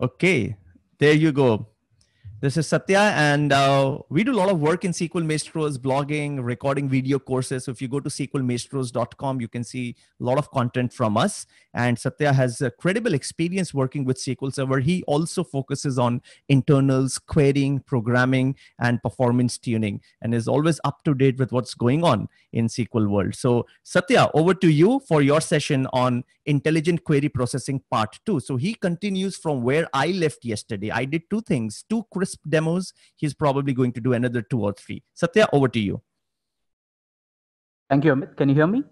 Okay, there you go. This is Satya, and we do a lot of work in SQL Maestros, blogging, recording video courses. So if you go to sqlmaestros.com, you can see a lot of content from us. And Satya has a credible experience working with SQL Server. He also focuses on internals, querying, programming, and performance tuning, and is always up to date with what's going on in SQL world. So Satya, over to you for your session on intelligent query processing part 2. So he continues from where I left yesterday. I did two things, two crisp demos. He's probably going to do another two or three. Satya, over to you. Thank you, Amit. Can you hear me?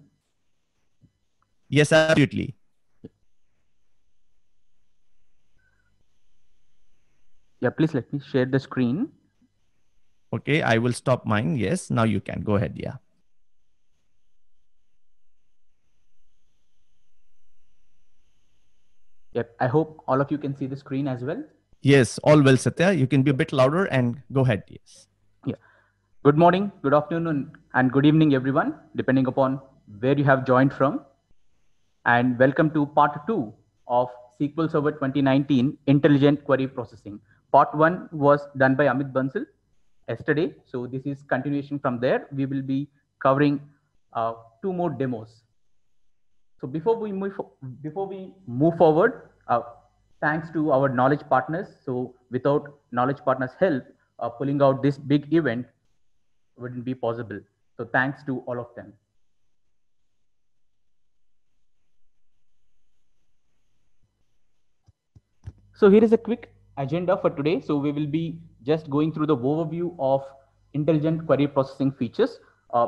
Yes, absolutely. Yeah, please let me share the screen. Okay, I will stop mine. Yes, now you can. Go ahead. Yeah. Yep, I hope all of you can see the screen as well. Yes, all well, Satya. You can be a bit louder and go ahead. Yes. Yeah. Good morning, good afternoon, and good evening, everyone, depending upon where you have joined from. And welcome to part 2 of SQL Server 2019 Intelligent Query Processing. Part 1 was done by Amit Bansal yesterday. So this is continuation from there. We will be covering two more demos. So before we move forward, thanks to our knowledge partners. So without knowledge partners' help, pulling out this big event wouldn't be possible. So thanks to all of them. So here is a quick agenda for today. So we will be just going through the overview of intelligent query processing features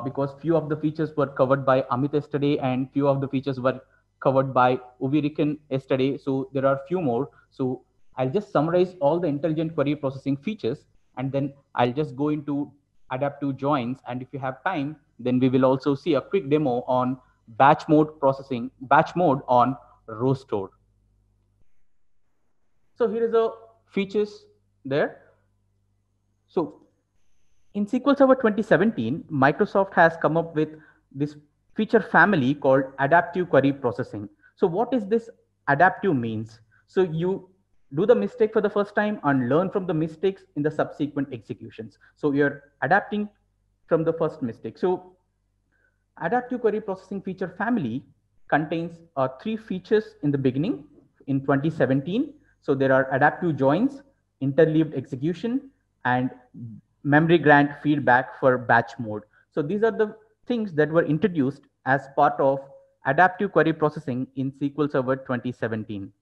because few of the features were covered by Amit yesterday and few of the features were covered by Uvirikan yesterday. So there are few more. So I'll just summarize all the intelligent query processing features and then I'll just go into adaptive joins. And if you have time, then we will also see a quick demo on batch mode processing, batch mode on row store. So here is the features there. So in SQL Server 2017, Microsoft has come up with this feature family called adaptive query processing. So what is this adaptive means? So you do the mistake for the first time and learn from the mistakes in the subsequent executions. So you're adapting from the first mistake. So adaptive query processing feature family contains three features in the beginning in 2017. So there are adaptive joins, interleaved execution, and memory grant feedback for batch mode. So these are the things that were introduced as part of adaptive query processing in SQL Server 2017.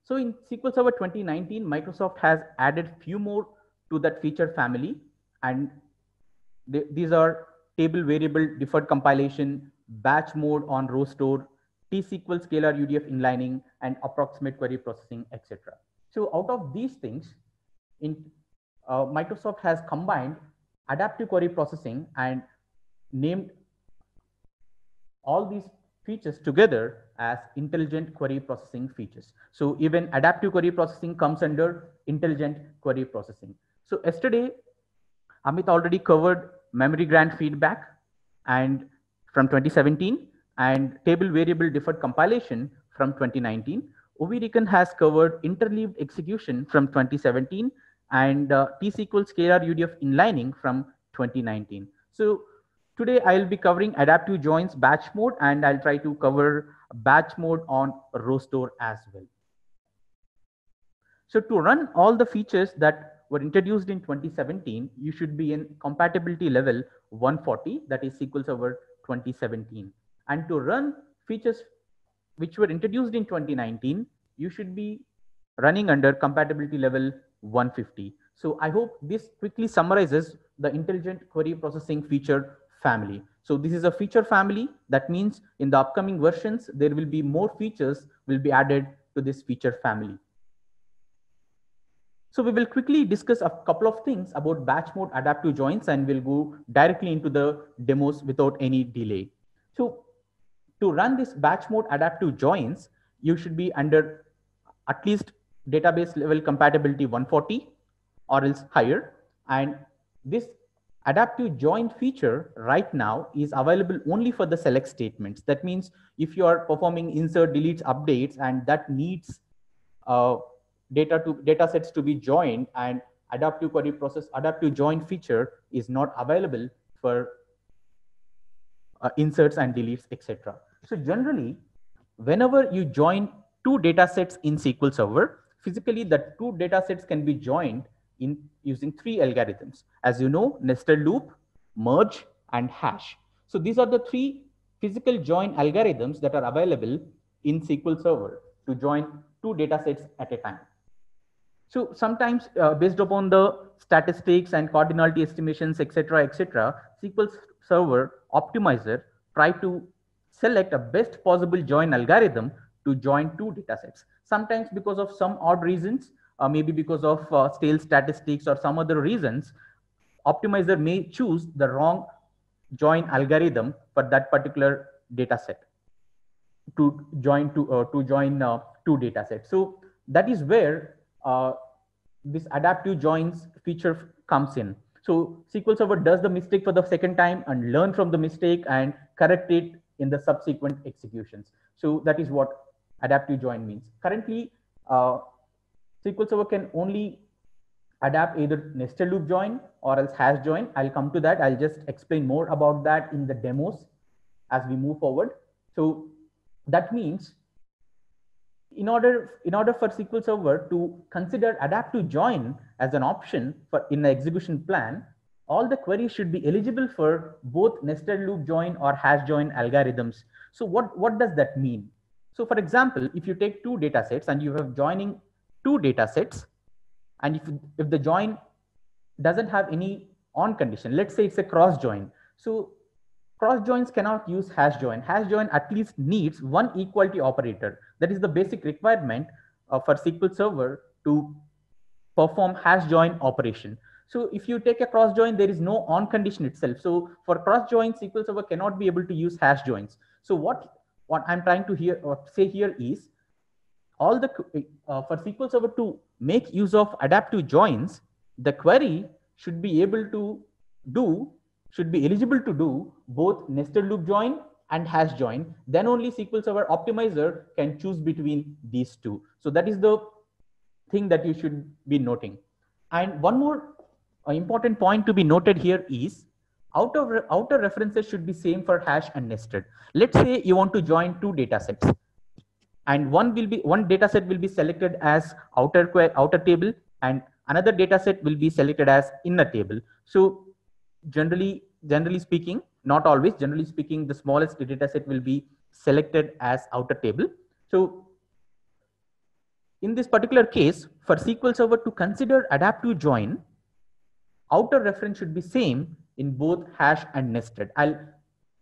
So in SQL Server 2019, Microsoft has added few more to that feature family, and these are table variable deferred compilation, batch mode on row store, T-SQL scalar UDF inlining, and approximate query processing, etc. So out of these things, Microsoft has combined adaptive query processing and named all these features together as intelligent query processing features. So even adaptive query processing comes under intelligent query processing. So yesterday, Amit already covered memory grant feedback and from 2017 and table variable deferred compilation from 2019. Uvirikan has covered interleaved execution from 2017 and T-SQL scalar UDF inlining from 2019. So today I'll be covering adaptive joins batch mode and I'll try to cover batch mode on row store as well. So to run all the features that were introduced in 2017, you should be in compatibility level 140, that is SQL Server 2017. And to run features which were introduced in 2019, you should be running under compatibility level 150. So I hope this quickly summarizes the intelligent query processing feature family. So this is a feature family. That means in the upcoming versions, there will be more features will be added to this feature family. So we will quickly discuss a couple of things about batch mode adaptive joins and we'll go directly into the demos without any delay. So to run this batch mode adaptive joins, you should be under at least database level compatibility 140 or else higher. And this adaptive join feature right now is available only for the select statements. That means if you are performing insert, deletes, updates, and that needs data sets to be joined, and adaptive query process, adaptive join feature is not available for inserts and deletes, etc. So generally, whenever you join two data sets in SQL Server, physically the two data sets can be joined in using three algorithms. As you know, nested loop, merge, and hash. So these are the three physical join algorithms that are available in SQL Server to join two data sets at a time. So sometimes based upon the statistics and cardinality estimations, etc., SQL Server optimizer try to select a best possible join algorithm to join two data sets. Sometimes because of some odd reasons, maybe because of stale statistics or some other reasons, optimizer may choose the wrong join algorithm for that particular data set to join two data sets. So that is where this adaptive joins feature comes in. So SQL Server does the mistake for the second time and learn from the mistake and correct it in the subsequent executions. So that is what adaptive join means. Currently, SQL Server can only adapt either nested loop join or else hash join. I'll come to that. I'll just explain more about that in the demos as we move forward. So that means in order for SQL Server to consider adaptive join as an option for in the execution plan, all the queries should be eligible for both nested loop join or hash join algorithms. So what does that mean? So for example, if you take two data sets and you have joining two data sets, and if the join doesn't have any on condition, let's say it's a cross join. So cross joins cannot use hash join. Hash join at least needs one equality operator. That is the basic requirement for SQL Server to perform hash join operation. So if you take a cross join, there is no on condition itself. So for cross join, SQL Server cannot be able to use hash joins. So what I'm trying to say here is all the for SQL Server to make use of adaptive joins, the query should be able to should be eligible to do both nested loop join and hash join. Then only SQL Server optimizer can choose between these two. So that is the thing that you should be noting. And one more important point to be noted here is outer references should be same for hash and nested. Let's say you want to join two data sets, and one data set will be selected as outer table, and another data set will be selected as inner table. So generally speaking, not always, generally speaking, the smallest data set will be selected as outer table. So in this particular case, for SQL Server to consider adaptive join, outer reference should be same in both hash and nested.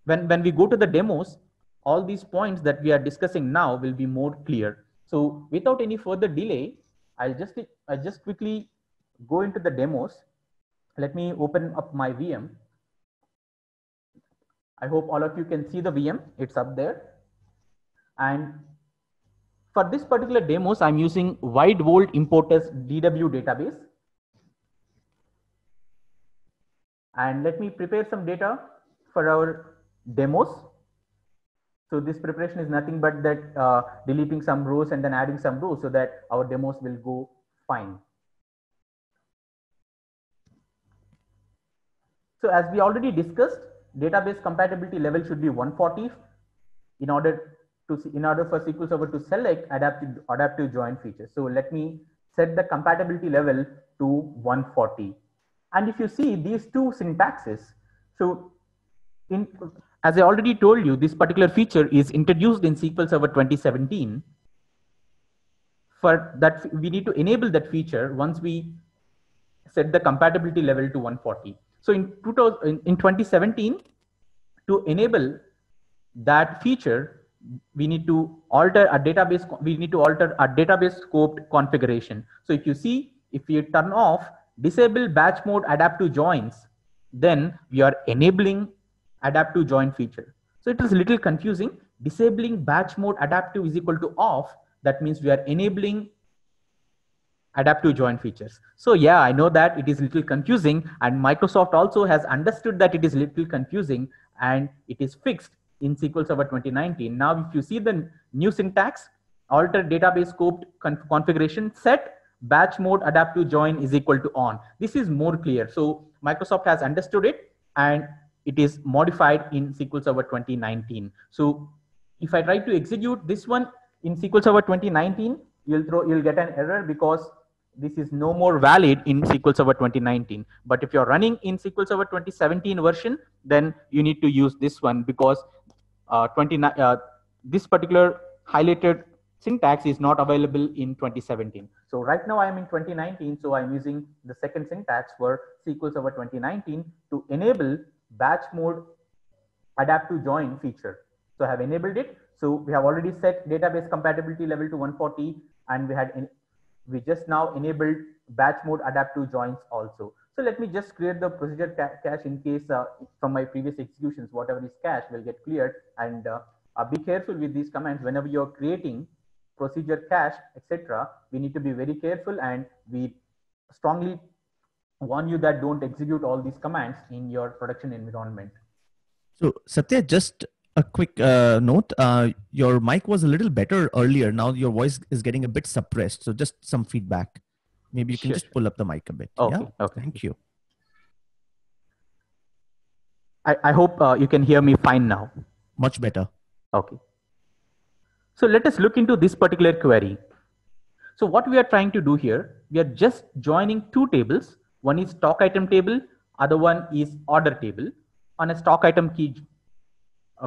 When we go to the demos, all these points that we are discussing now will be more clear. So without any further delay, I'll just quickly go into the demos. Let me open up my VM. I hope all of you can see the VM. It's up there. And for this particular demos, I'm using Wide World Importers DW database. And let me prepare some data for our demos. So this preparation is nothing but that deleting some rows and then adding some rows so that our demos will go fine. So as we already discussed, database compatibility level should be 140 in order for SQL Server to select adaptive join features. So let me set the compatibility level to 140. And if you see these two syntaxes, so as I already told you, this particular feature is introduced in SQL Server 2017. For that, we need to enable that feature once we set the compatibility level to 140. So in 2017, to enable that feature, we need to alter a database. We need to alter a database scoped configuration. So if you see, if you turn off disable batch mode adaptive joins, then we are enabling adaptive join feature. So it is a little confusing. Disabling batch mode adaptive is equal to off. That means we are enabling adaptive join features. So yeah, I know that it is a little confusing, and Microsoft also has understood that it is a little confusing, and it is fixed in SQL Server 2019. Now, if you see the new syntax, alter database scoped configuration set batch mode adaptive join is equal to on. This is more clear. So Microsoft has understood it and it is modified in SQL Server 2019. So if I try to execute this one in SQL Server 2019, you'll get an error because this is no more valid in SQL Server 2019. But if you're running in SQL Server 2017 version, then you need to use this one because this particular highlighted syntax is not available in 2017. So right now I am in 2019, so I'm using the second syntax for SQL Server 2019 to enable batch mode adaptive join feature. So I have enabled it. So we have already set database compatibility level to 140, and we just now enabled batch mode adaptive joins also. So let me just clear the procedure cache in case from my previous executions, whatever is cached will get cleared. And be careful with these commands whenever you're creating procedure cache, etc. We need to be very careful, and we strongly warn you that don't execute all these commands in your production environment. So Satya, just a quick note, your mic was a little better earlier. Now your voice is getting a bit suppressed. So just some feedback. Maybe you can just pull up the mic a bit. Okay, yeah? okay. Thank you. I hope you can hear me fine now. Much better. Okay. So let us look into this particular query. So what we are trying to do here, we are just joining two tables. One is stock item table, other one is order table on a stock item key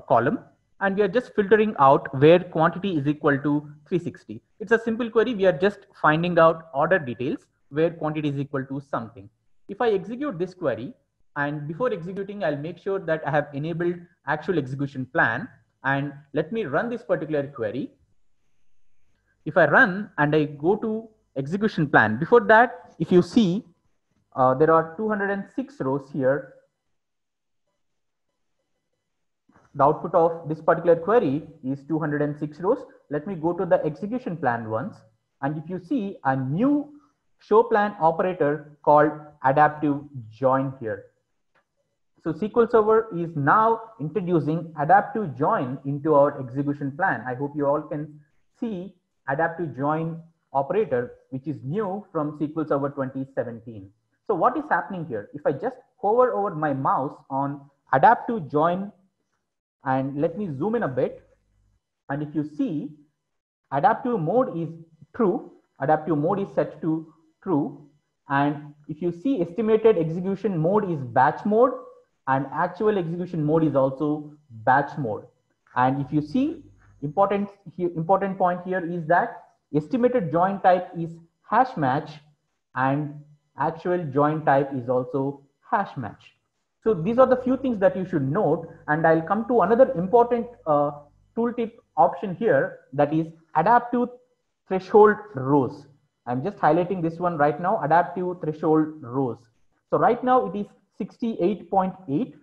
column. And we are just filtering out where quantity is equal to 360. It's a simple query. We are just finding out order details where quantity is equal to something. If I execute this query, and before executing, I'll make sure that I have enabled actual execution plan. And let me run this particular query. If I run and I go to execution plan, before that, if you see, there are 206 rows here. The output of this particular query is 206 rows. Let me go to the execution plan once. And if you see a new show plan operator called adaptive join here. So SQL Server is now introducing adaptive join into our execution plan. I hope you all can see adaptive join operator, which is new from SQL Server 2017. So what is happening here? If I just hover over my mouse on adaptive join, and let me zoom in a bit. And if you see, adaptive mode is true. Adaptive mode is set to true. And if you see, estimated execution mode is batch mode, and actual execution mode is also batch mode. And if you see, important point here is that estimated join type is hash match, and actual join type is also hash match. So these are the few things that you should note, and I'll come to another important tooltip option here, that is adaptive threshold rows. I'm just highlighting this one right now, adaptive threshold rows. So right now it is 68.8.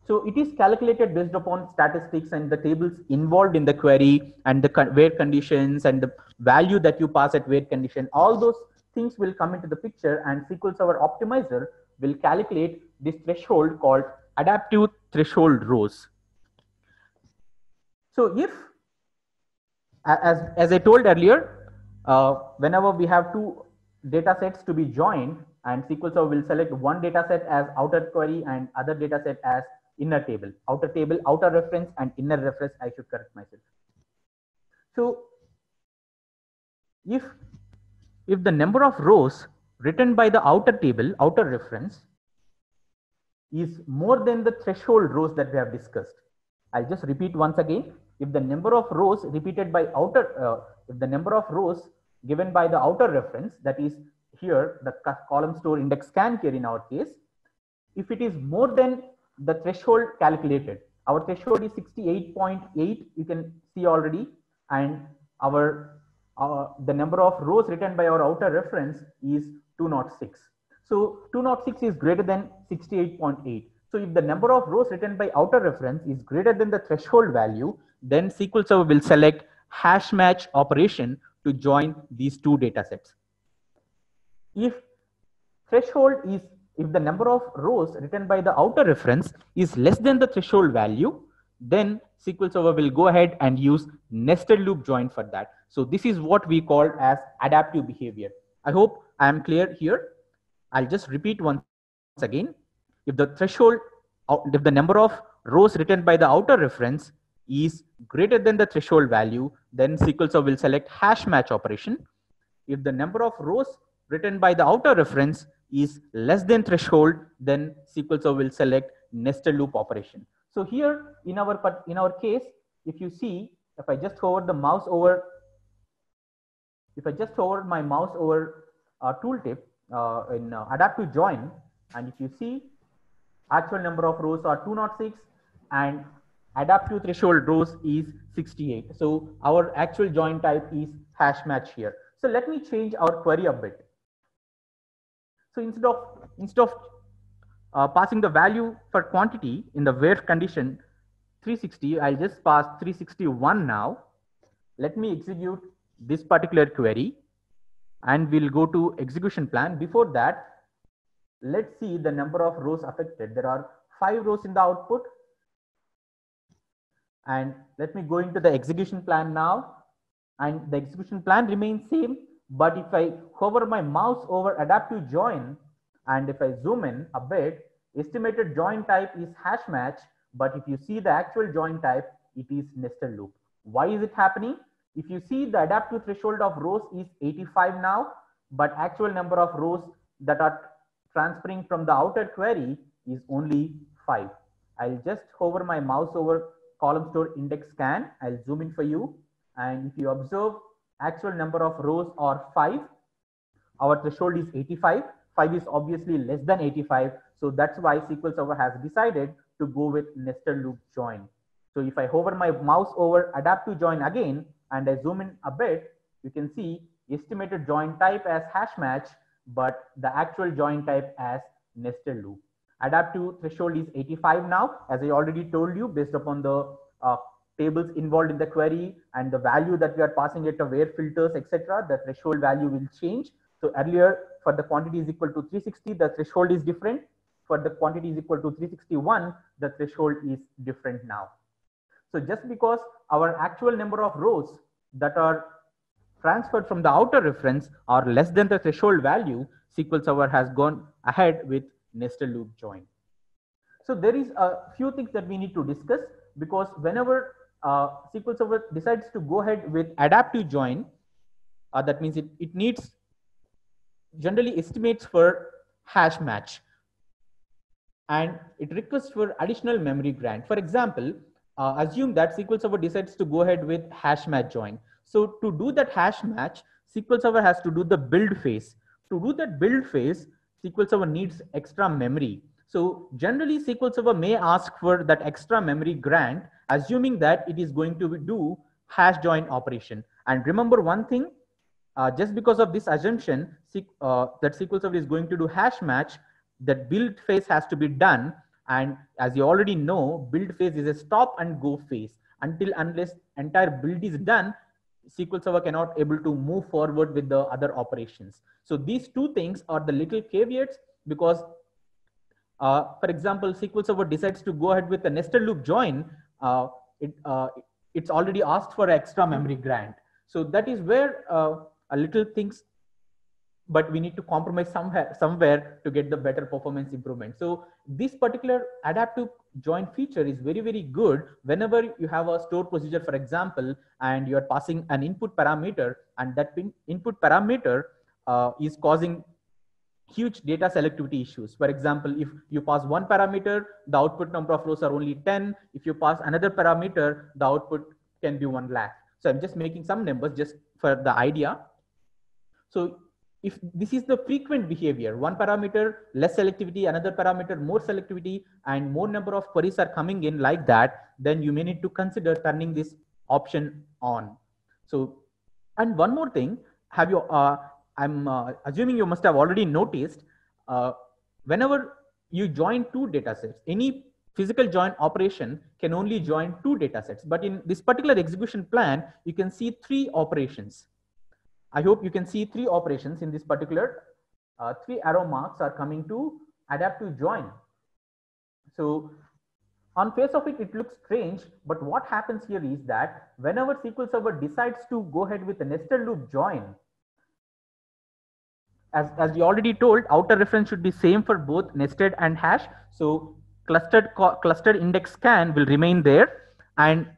So it is calculated based upon statistics and the tables involved in the query and the where conditions and the value that you pass at where condition. All those things will come into the picture, and SQL Server Optimizer will calculate this threshold called adaptive threshold rows. So if, as I told earlier, whenever we have two data sets to be joined, and SQL Server will select one data set as outer query and other data set as inner table, outer reference and inner reference, I should correct myself. So if the number of rows written by the outer table, outer reference, is more than the threshold rows that we have discussed. I'll just repeat once again. If the number of rows repeated by if the number of rows given by the outer reference, that is here, the column store index scan here in our case, if it is more than the threshold calculated, our threshold is 68.8, you can see already, and the number of rows written by our outer reference is 206. So 206 is greater than 68.8. So if the number of rows written by outer reference is greater than the threshold value, then SQL Server will select hash match operation to join these two data sets. If the number of rows written by the outer reference is less than the threshold value, then SQL Server will go ahead and use nested loop join for that. So this is what we call as adaptive behavior. I hope I am clear here. I'll just repeat once again. If the threshold, if the number of rows written by the outer reference is greater than the threshold value, then SQL Server will select hash match operation. If the number of rows written by the outer reference is less than threshold, then SQL Server will select nested loop operation. So here in our case, if you see, if I just hover the mouse over, if I just hover my mouse over tooltip in adaptive join, and if you see, actual number of rows are 206 and adaptive threshold rows is 68. So our actual join type is hash match here. So let me change our query a bit. So instead of passing the value for quantity in the where condition 360, I'll just pass 361 now. Let me execute this particular query and we'll go to execution plan. Before that, let's see the number of rows affected. There are 5 rows in the output. And let me go into the execution plan now. And the execution plan remains same. But if I hover my mouse over adaptive join, and if I zoom in a bit, estimated join type is hash match. But if you see the actual join type, it is nested loop. Why is it happening? If you see, the adaptive threshold of rows is 85 now, but actual number of rows that are transferring from the outer query is only 5. I'll just hover my mouse over column store index scan. I'll zoom in for you. And if you observe, actual number of rows are 5. Our threshold is 85. 5 is obviously less than 85. So that's why SQL Server has decided to go with nested loop join. So if I hover my mouse over adaptive join again, and I zoom in a bit, you can see estimated join type as hash match, but the actual join type as nested loop. Adaptive threshold is 85 now, as I already told you, based upon the tables involved in the query and the value that we are passing it to where filters, etc. The threshold value will change. So earlier, for the quantity is equal to 360, the threshold is different. For the quantity is equal to 361, the threshold is different now. So just because our actual number of rows that are transferred from the outer reference are less than the threshold value, SQL Server has gone ahead with nested loop join. So there is a few things that we need to discuss, because whenever SQL Server decides to go ahead with adaptive join, that means it needs generally estimates for hash match, and it requests for additional memory grant. For example, assume that SQL Server decides to go ahead with hash match join. So to do that hash match, SQL Server has to do the build phase. To do that build phase, SQL Server needs extra memory. So generally SQL Server may ask for that extra memory grant, assuming that it is going to do hash join operation. And remember one thing, just because of this assumption that SQL Server is going to do hash match, that build phase has to be done. And as you already know, build phase is a stop and go phase. Unless entire build is done, SQL Server cannot able to move forward with the other operations. So these two things are the little caveats, because for example, SQL Server decides to go ahead with a nested loop join, it's already asked for extra memory grant. So that is where a little things, but we need to compromise somewhere to get the better performance improvement. So this particular adaptive join feature is very, very good whenever you have a store procedure, for example, and you're passing an input parameter, and that input parameter is causing huge data selectivity issues. For example, if you pass one parameter, the output number of rows are only 10. If you pass another parameter, the output can be 1 lakh. So I'm just making some numbers just for the idea. So if this is the frequent behavior, one parameter, less selectivity, another parameter, more selectivity, and more number of queries are coming in like that, then you may need to consider turning this option on. So, and one more thing, have you, I'm assuming you must have already noticed, whenever you join two data sets, any physical join operation can only join two data sets. But in this particular execution plan, you can see 3 operations. I hope you can see 3 operations in this particular 3 arrow marks are coming to adaptive join. So on face of it, it looks strange, but what happens here is that whenever SQL Server decides to go ahead with a nested loop join, as we already told, outer reference should be same for both nested and hash. So clustered index scan will remain there. And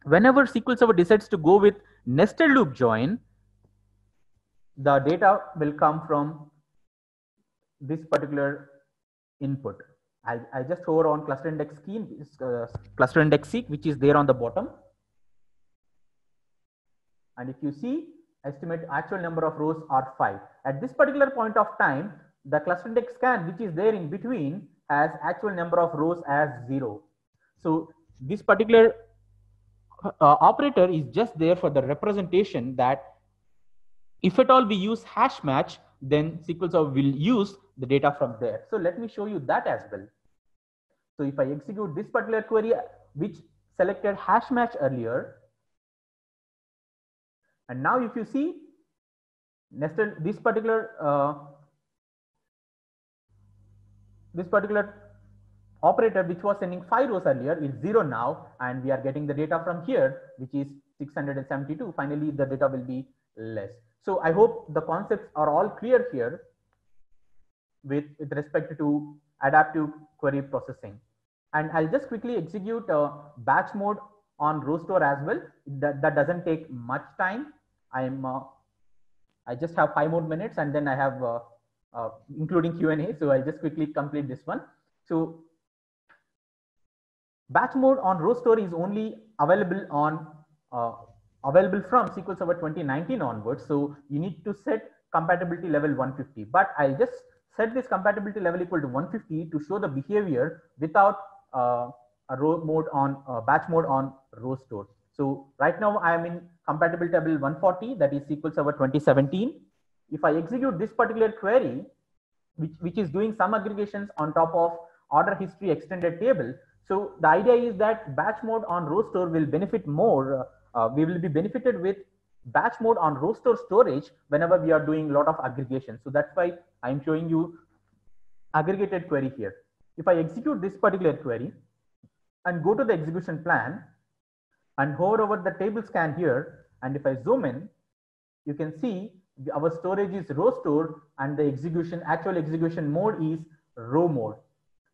whenever SQL Server decides to go with nested loop join, the data will come from this particular input. I just hover on cluster index key, cluster index seek, which is there on the bottom. And if you see, estimate actual number of rows are 5. At this particular point of time, the cluster index scan, which is there in between, has actual number of rows as 0. So this particular operator is just there for the representation that if at all we use hash match, then SQL Server will use the data from there. So let me show you that as well. So if I execute this particular query, which selected hash match earlier, and now if you see nested, this particular operator, which was sending 5 rows earlier, is 0 now, and we are getting the data from here, which is 672. Finally, the data will be less. So I hope the concepts are all clear here with respect to adaptive query processing. And I'll just quickly execute batch mode on row store as well. That doesn't take much time. I just have 5 more minutes, and then I have including Q&A. So I'll just quickly complete this one. So batch mode on row store is only available on available from SQL Server 2019 onwards. So you need to set compatibility level 150, but I'll just set this compatibility level equal to 150 to show the behavior without a row mode on batch mode on row store. So right now I am in compatibility level 140, that is SQL Server 2017. If I execute this particular query, which is doing some aggregations on top of order history extended table. So the idea is that batch mode on row store will benefit more. We will be benefited with batch mode on row store storage whenever we are doing a lot of aggregation. So that's why I'm showing you aggregated query here. If I execute this particular query and go to the execution plan and hover over the table scan here, and if I zoom in, you can see our storage is row store and the actual execution mode is row mode.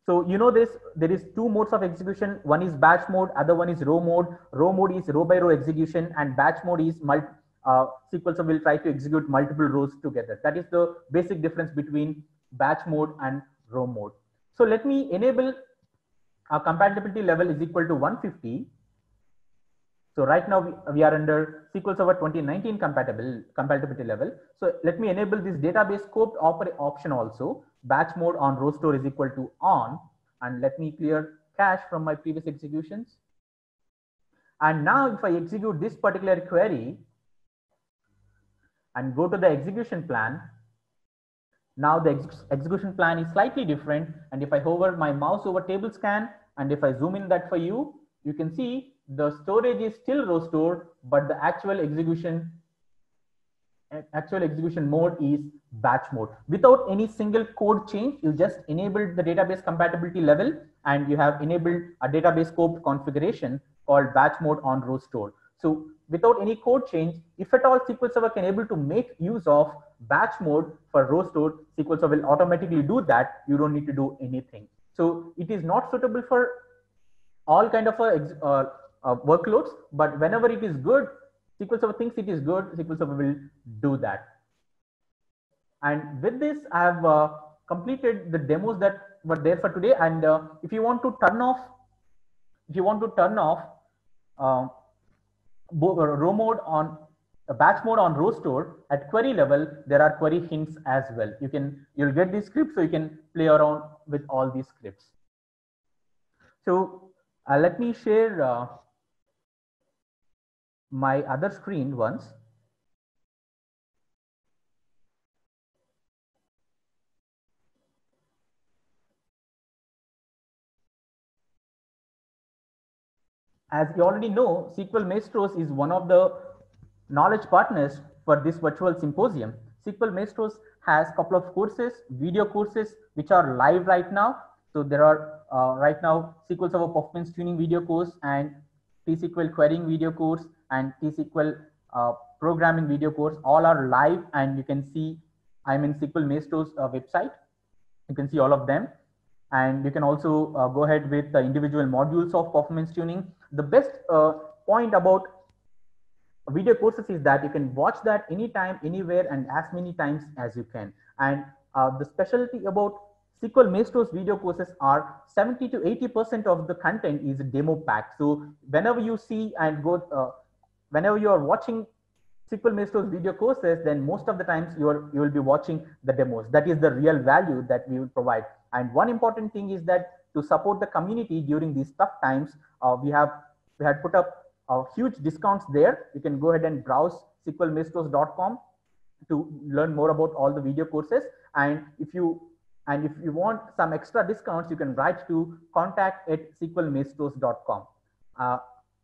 So you know this, there is 2 modes of execution. One is batch mode, other one is row mode. Row mode is row by row execution, and batch mode is SQL Server will try to execute multiple rows together. That is the basic difference between batch mode and row mode. So let me enable our compatibility level is equal to 150. So right now we are under SQL Server 2019 compatibility level. So let me enable this database scoped option also. Batch mode on row store is equal to on, and let me clear cache from my previous executions. And now if I execute this particular query and go to the execution plan, now the execution plan is slightly different. And if I hover my mouse over table scan, and if I zoom in that for you, you can see the storage is still row store, but the actual execution mode is batch mode. Without any single code change, you just enabled the database compatibility level, and you have enabled a database scoped configuration called batch mode on row store. So without any code change, if at all SQL Server can able to make use of batch mode for row store, SQL Server will automatically do that. You don't need to do anything. So it is not suitable for all kind of workloads, but whenever it is good, SQL Server thinks it is good, SQL Server will do that. And with this, I have completed the demos that were there for today. And if you want to turn off, row mode on batch mode on row store at query level, there are query hints as well. You'll get these scripts, so you can play around with all these scripts. So let me share my other screen once. As you already know, SQL Maestros is one of the knowledge partners for this virtual symposium. SQL Maestros has a couple of courses, video courses, which are live right now. So there are right now SQL Server performance tuning video course and T-SQL querying video course and T-SQL programming video course. All are live, and you can see I'm in SQL Maestro's website. You can see all of them. And you can also go ahead with the individual modules of performance tuning. The best point about video courses is that you can watch that anytime, anywhere, and as many times as you can. And the specialty about SQL Maestro's video courses are 70 to 80% of the content is demo pack. So whenever you see and go, whenever you are watching SQL Maestro's video courses, then most of the times you will be watching the demos. That is the real value that we will provide. And one important thing is that to support the community during these tough times, we had put up huge discounts there. You can go ahead and browse sqlmaestros.com to learn more about all the video courses. And if you want some extra discounts, you can write to contact@sqlmaestros.com.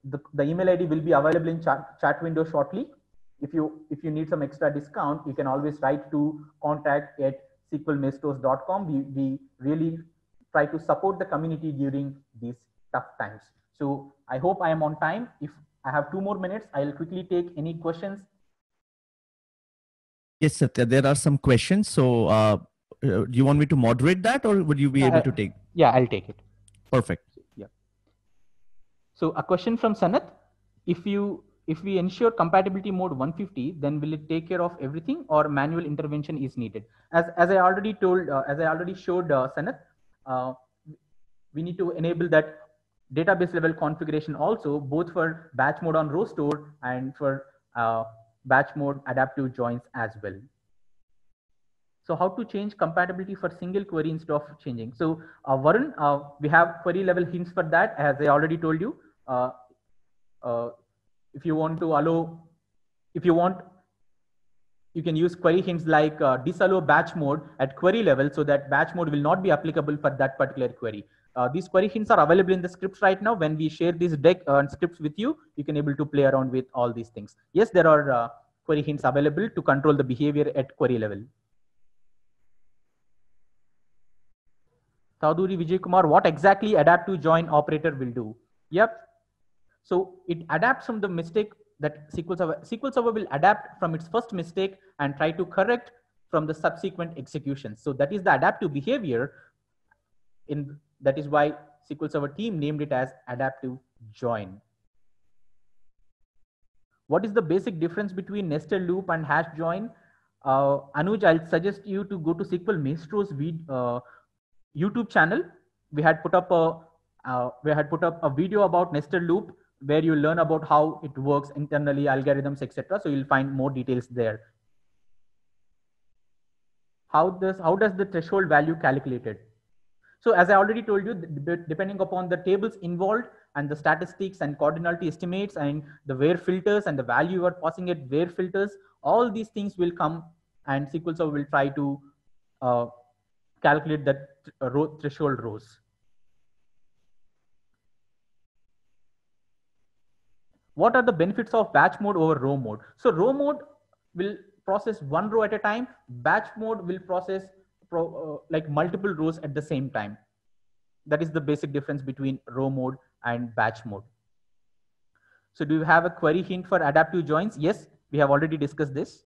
The email ID will be available in chat window shortly. If you need some extra discount, you can always write to contact@sqlmaestros.com. We really try to support the community during these tough times. So I hope I am on time. If I have 2 more minutes, I'll quickly take any questions. Yes, Satya, there are some questions. So do you want me to moderate that, or would you be able to take? Yeah, I'll take it. Perfect. Yeah. So a question from Sanath. If we ensure compatibility mode 150, then will it take care of everything, or manual intervention is needed? As I already told, as I already showed Sanath, we need to enable that database level configuration also, both for batch mode on row store and for batch mode adaptive joins as well. So how to change compatibility for single query instead of changing? So Varun, we have query level hints for that, as I already told you. If you want to allow, you can use query hints like disallow batch mode at query level, so that batch mode will not be applicable for that particular query. These query hints are available in the scripts right now. When we share this deck and scripts with you, you can able to play around with all these things. Yes, there are query hints available to control the behavior at query level. Taduri Vijay Kumar, what exactly adaptive join operator will do? Yep. So it adapts from the mistake that SQL Server will adapt from its first mistake and try to correct from the subsequent execution. So that is the adaptive behavior. That is why SQL Server team named it as adaptive join. What is the basic difference between nested loop and hash join? Anuj, I'll suggest you to go to SQL Maestro's YouTube channel. We had put up a video about nested loop, where you learn about how it works internally, algorithms, etc. So you'll find more details there. How does the threshold value calculated? So as I already told you, depending upon the tables involved and the statistics and cardinality estimates and the where filters and the value you are passing at where filters, all these things will come, and SQL Server will try to calculate that threshold rows. What are the benefits of batch mode over row mode? So row mode will process one row at a time. Batch mode will process like multiple rows at the same time. That is the basic difference between row mode and batch mode. So do you have a query hint for adaptive joins? Yes, we have already discussed this.